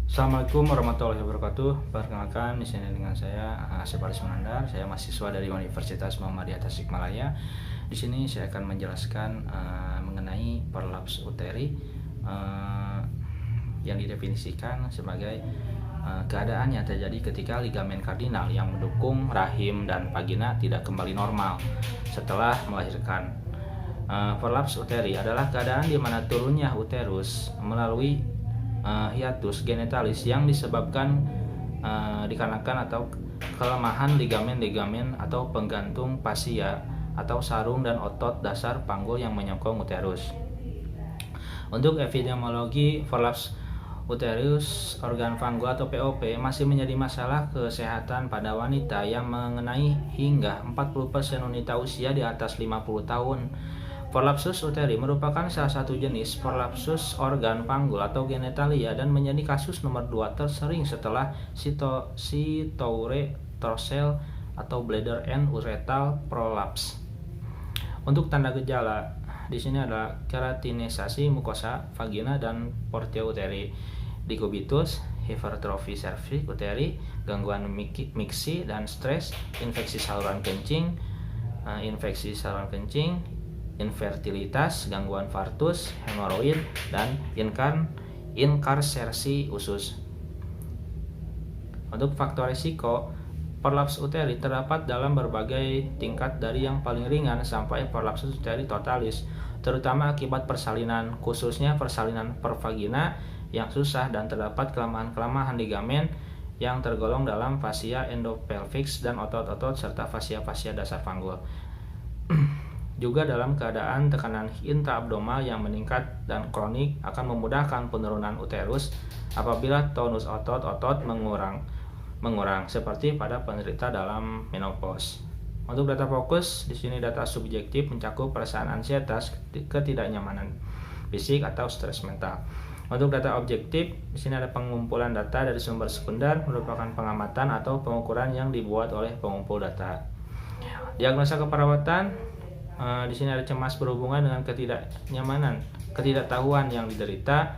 Assalamualaikum warahmatullahi wabarakatuh. Perkenalkan di sini dengan saya Asep Aris Manandar. Saya mahasiswa dari Universitas Muhammadiyah Tasikmalaya. Di sini saya akan menjelaskan mengenai prolaps uteri yang didefinisikan sebagai keadaan yang terjadi ketika ligamen kardinal yang mendukung rahim dan vagina tidak kembali normal setelah melahirkan. Prolaps uteri adalah keadaan di mana turunnya uterus melalui hiatus genitalis yang disebabkan dikarenakan atau kelemahan ligamen-ligamen atau penggantung fascia atau sarung dan otot dasar panggul yang menyokong uterus. Untuk epidemiologi, prolaps uterus organ panggul atau POP masih menjadi masalah kesehatan pada wanita yang mengenai hingga 40% wanita usia di atas 50 tahun. Prolapsus uteri merupakan salah satu jenis prolapsus organ panggul atau genitalia dan menjadi kasus nomor 2 tersering setelah sitourethral atau bladder and urethral prolapse. Untuk tanda gejala, di sini ada keratinisasi mukosa vagina dan portia uteri, dikubitus, hipertrofi cervix uteri, gangguan miksi dan stres, infeksi saluran kencing, infertilitas, gangguan vartus, hemoroid, dan inkarsersi usus. Untuk faktor risiko, prolaps uteri terdapat dalam berbagai tingkat dari yang paling ringan sampai prolapsus uteri totalis, terutama akibat persalinan, khususnya persalinan per vagina yang susah dan terdapat kelemahan-kelemahan ligamen yang tergolong dalam fascia endopelviks dan otot-otot serta fascia-fascia dasar panggul. Juga dalam keadaan tekanan intraabdomal yang meningkat dan kronik akan memudahkan penurunan uterus apabila tonus otot-otot mengurang seperti pada penderita dalam menopause. Untuk data fokus, di sini data subjektif mencakup perasaan ansietas, ketidaknyamanan fisik atau stres mental. Untuk data objektif, di sini ada pengumpulan data dari sumber sekunder merupakan pengamatan atau pengukuran yang dibuat oleh pengumpul data. Diagnosa keperawatan, di sini ada cemas berhubungan dengan ketidaknyamanan, ketidaktahuan yang diderita,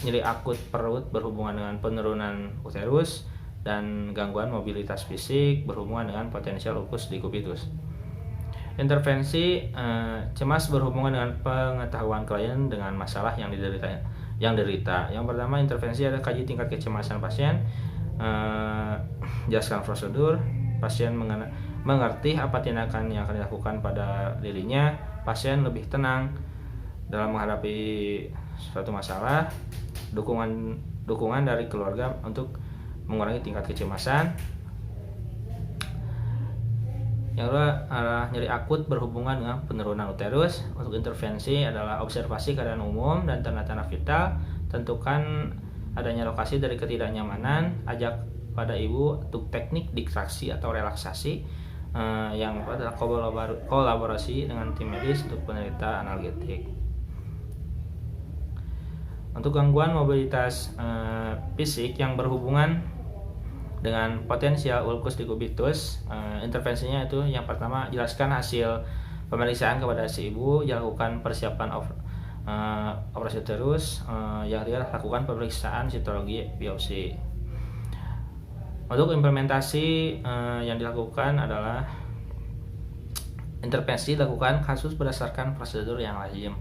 nyeri akut perut berhubungan dengan penurunan uterus, dan gangguan mobilitas fisik berhubungan dengan potensial ulkus dikubitus. Intervensi, cemas berhubungan dengan pengetahuan klien dengan masalah yang diderita. Yang pertama, intervensi ada kaji tingkat kecemasan pasien, jelaskan prosedur, pasien mengerti apa tindakan yang akan dilakukan pada dirinya, pasien lebih tenang dalam menghadapi suatu masalah, dukungan dari keluarga untuk mengurangi tingkat kecemasan. Yang kedua adalah nyeri akut berhubungan dengan penurunan uterus. Untuk intervensi adalah observasi keadaan umum dan tanda-tanda vital, tentukan adanya lokasi dari ketidaknyamanan, ajak pada ibu untuk teknik distraksi atau relaksasi. Yang adalah kolaborasi dengan tim medis untuk penderita analgetik. Untuk gangguan mobilitas fisik yang berhubungan dengan potensial ulkus dikubitus, intervensinya itu yang pertama, jelaskan hasil pemeriksaan kepada si ibu, dilakukan persiapan operasi uterus, yang ketiga lakukan pemeriksaan sitologi biopsi. Untuk implementasi yang dilakukan adalah intervensi dilakukan kasus berdasarkan prosedur yang lazim.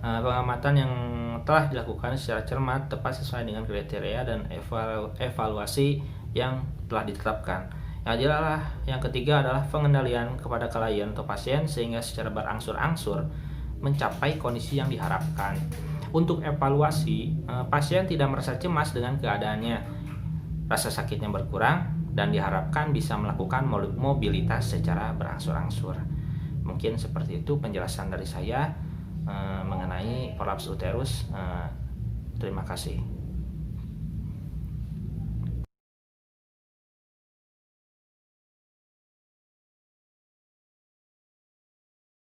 Pengamatan yang telah dilakukan secara cermat tepat sesuai dengan kriteria dan evaluasi yang telah ditetapkan. Yang ketiga adalah pengendalian kepada klien atau pasien sehingga secara berangsur-angsur mencapai kondisi yang diharapkan. Untuk evaluasi, pasien tidak merasa cemas dengan keadaannya. Rasa sakitnya berkurang dan diharapkan bisa melakukan mobilitas secara berangsur-angsur. Mungkin seperti itu penjelasan dari saya mengenai prolaps uterus. Terima kasih.